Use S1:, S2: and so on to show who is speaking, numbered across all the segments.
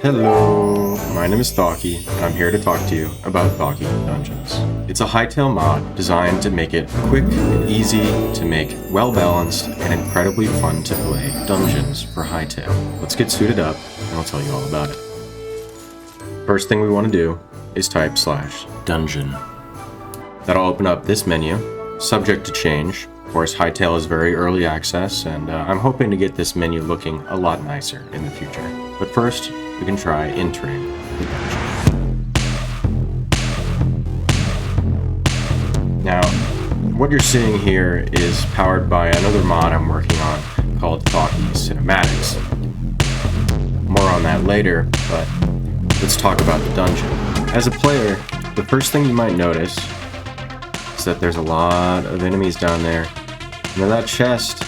S1: Hello, my name is Thocky, and I'm here to talk to you about Thocky Dungeons. It's a Hytale mod designed to make it quick and easy to make well-balanced and incredibly fun to play dungeons for Hytale. Let's get suited up, and I'll tell you all about it. First thing we want to do is type /dungeon. That'll open up this menu, subject to change. Of course, Hytale is very early access, and I'm hoping to get this menu looking a lot nicer in the future. But first, we can try entering the dungeon. Now, what you're seeing here is powered by another mod I'm working on called Thocky Cinematics. More on that later, but let's talk about the dungeon. As a player, the first thing you might notice is that there's a lot of enemies down there. Now that chest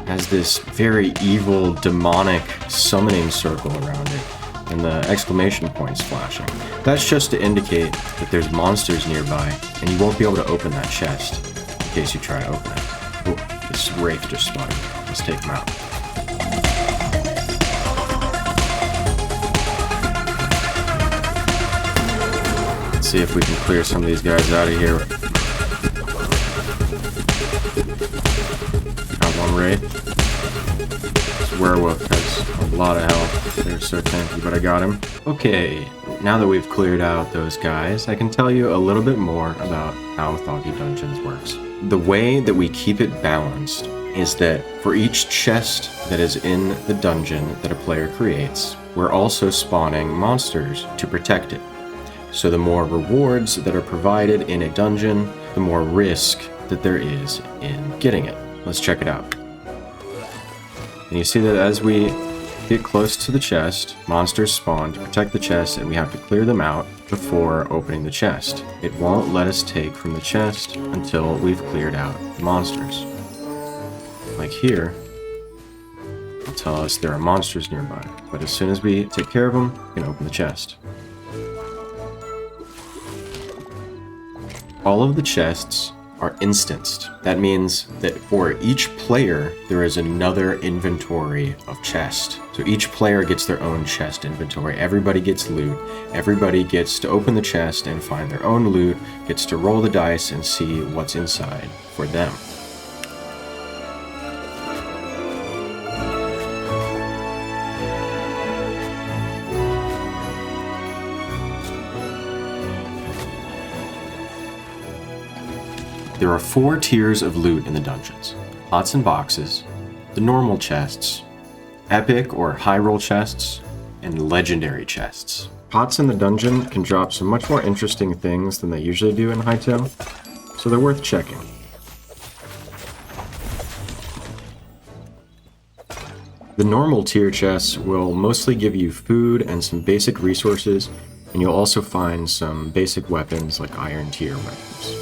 S1: has this very evil, demonic summoning circle around it, and the exclamation points flashing. That's just to indicate that there's monsters nearby, and you won't be able to open that chest in case you try to open it. Oh, this wraith just spotted. Let's take him out. Let's see if we can clear some of these guys out of here. Got one wraith. This werewolf has a lot of health. They're so tanky, but I got him. Okay, now that we've cleared out those guys, I can tell you a little bit more about how Thocky Dungeons works. The way that we keep it balanced is that for each chest that is in the dungeon that a player creates, we're also spawning monsters to protect it. So the more rewards that are provided in a dungeon, the more risk that there is in getting it. Let's check it out. And you see that as we get close to the chest, monsters spawn to protect the chest, and we have to clear them out before opening the chest. It won't let us take from the chest until we've cleared out the monsters. Like here, it'll tell us there are monsters nearby, but as soon as we take care of them, we can open the chest. All of the chests are instanced. That means that for each player, there is another inventory of chest. So each player gets their own chest inventory. Everybody gets loot. Everybody gets to open the chest and find their own loot, gets to roll the dice and see what's inside for them. There are 4 tiers of loot in the dungeons: pots and boxes, the normal chests, epic or high roll chests, and legendary chests. Pots in the dungeon can drop some much more interesting things than they usually do in Hytale, so they're worth checking. The normal tier chests will mostly give you food and some basic resources, and you'll also find some basic weapons like iron tier weapons.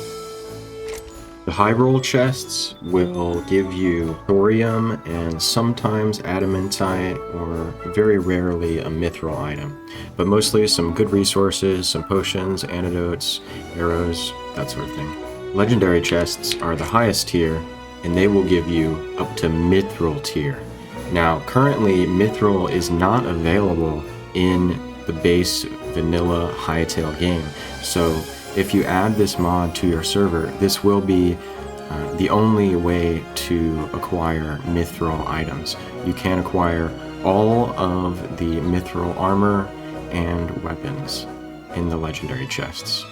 S1: The high roll chests will give you thorium and sometimes adamantite, or very rarely a mithril item, but mostly some good resources, some potions, antidotes, arrows, that sort of thing. Legendary chests are the highest tier, and they will give you up to mithril tier. Now, currently, mithril is not available in the base vanilla Hytale game, so if you add this mod to your server, this will be the only way to acquire mithril items. You can acquire all of the mithril armor and weapons in the legendary chests.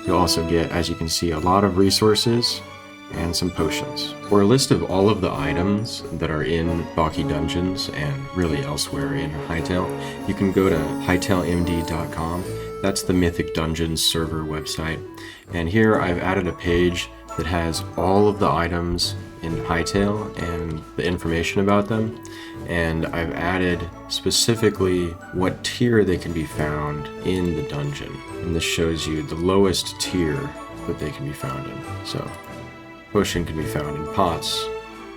S1: You'll also get, as you can see, a lot of resources and some potions. For a list of all of the items that are in Thocky Dungeons and really elsewhere in Hytale, you can go to hytalemd.com. That's the Mythic Dungeons server website. And here I've added a page that has all of the items in Hytale and the information about them. And I've added specifically what tier they can be found in the dungeon. And this shows you the lowest tier that they can be found in. So, potion can be found in pots,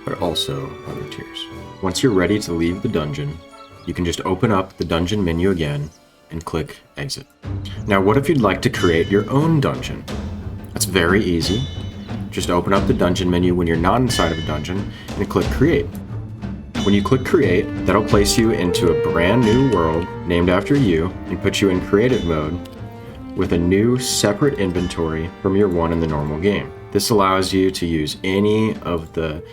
S1: but also other tiers. Once you're ready to leave the dungeon, you can just open up the dungeon menu again and click exit. Now, what if you'd like to create your own dungeon? That's very easy. Just open up the dungeon menu when you're not inside of a dungeon and click create. When you click create, that'll place you into a brand new world named after you and put you in creative mode with a new separate inventory from your one in the normal game. This allows you to use any of the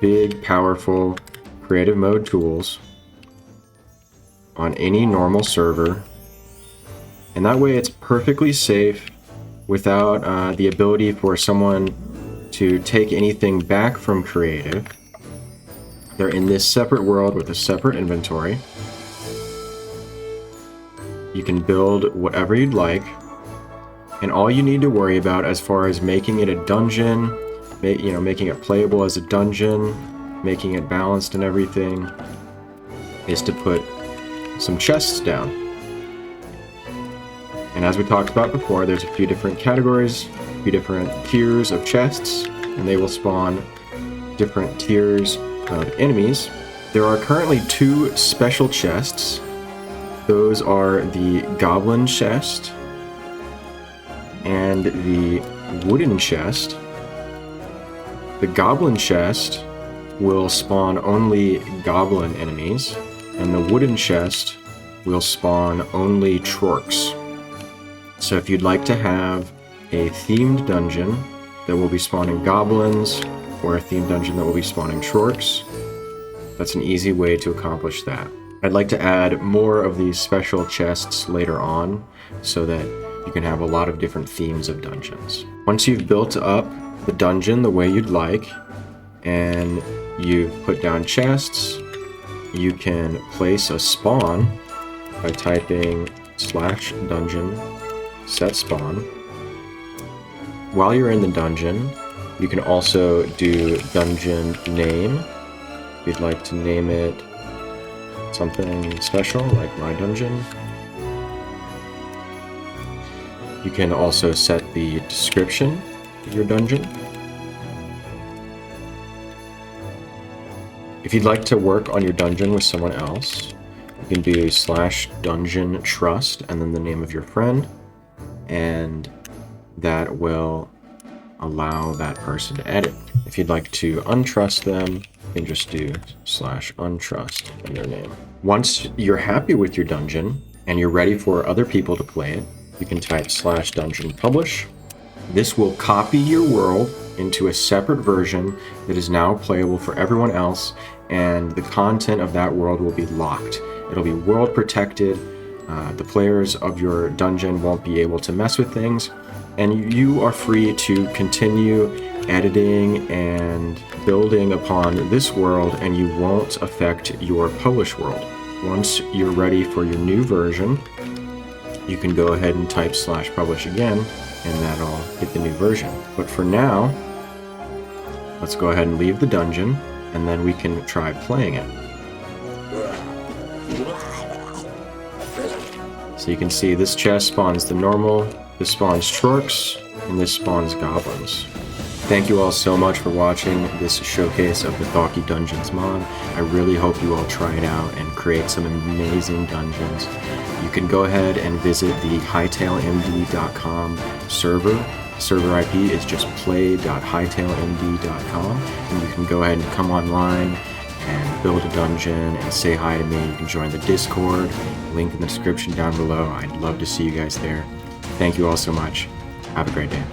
S1: big, powerful creative mode tools on any normal server, and that way it's perfectly safe without the ability for someone to take anything back from creative. They're in this separate world with a separate inventory. You can build whatever you'd like, and all you need to worry about as far as making it a dungeon, making it playable as a dungeon, making it balanced and everything, is to put some chests down. And as we talked about before, there's a few different categories, a few different tiers of chests, and they will spawn different tiers of enemies. There are currently 2 special chests. Those are the Goblin chest and the Wooden chest. The Goblin chest will spawn only Goblin enemies, and the Wooden chest will spawn only Trorks. So if you'd like to have a themed dungeon that will be spawning Goblins, or a themed dungeon that will be spawning Trorks, that's an easy way to accomplish that. I'd like to add more of these special chests later on so that you can have a lot of different themes of dungeons. Once you've built up the dungeon the way you'd like, and you've put down chests, you can place a spawn by typing /dungeon set spawn. While you're in the dungeon, you can also do dungeon name. If you'd like to name it something special, like my dungeon. You can also set the description of your dungeon. If you'd like to work on your dungeon with someone else, you can do /dungeon trust and then the name of your friend, and that will allow that person to edit. If you'd like to untrust them, you can just do /untrust and their name. Once you're happy with your dungeon and you're ready for other people to play it, you can type /dungeon publish. This will copy your world into a separate version that is now playable for everyone else, and the content of that world will be locked. It'll be world protected. The players of your dungeon won't be able to mess with things, and you are free to continue editing and building upon this world, and you won't affect your published world. Once you're ready for your new version, you can go ahead and type /publish again, and that'll get the new version. But for now, let's go ahead and leave the dungeon, and then we can try playing it. So you can see this chest spawns the normal, this spawns Trorks, and this spawns Goblins. Thank you all so much for watching this showcase of the Thocky Dungeons mod. I really hope you all try it out and create some amazing dungeons. You can go ahead and visit the HytaleMD.com server. Server IP is just play.hytalemd.com, and you can go ahead and come online and build a dungeon and say hi to me. You can join the Discord, link in the description down below. I'd love to see you guys there. Thank you all so much. Have a great day.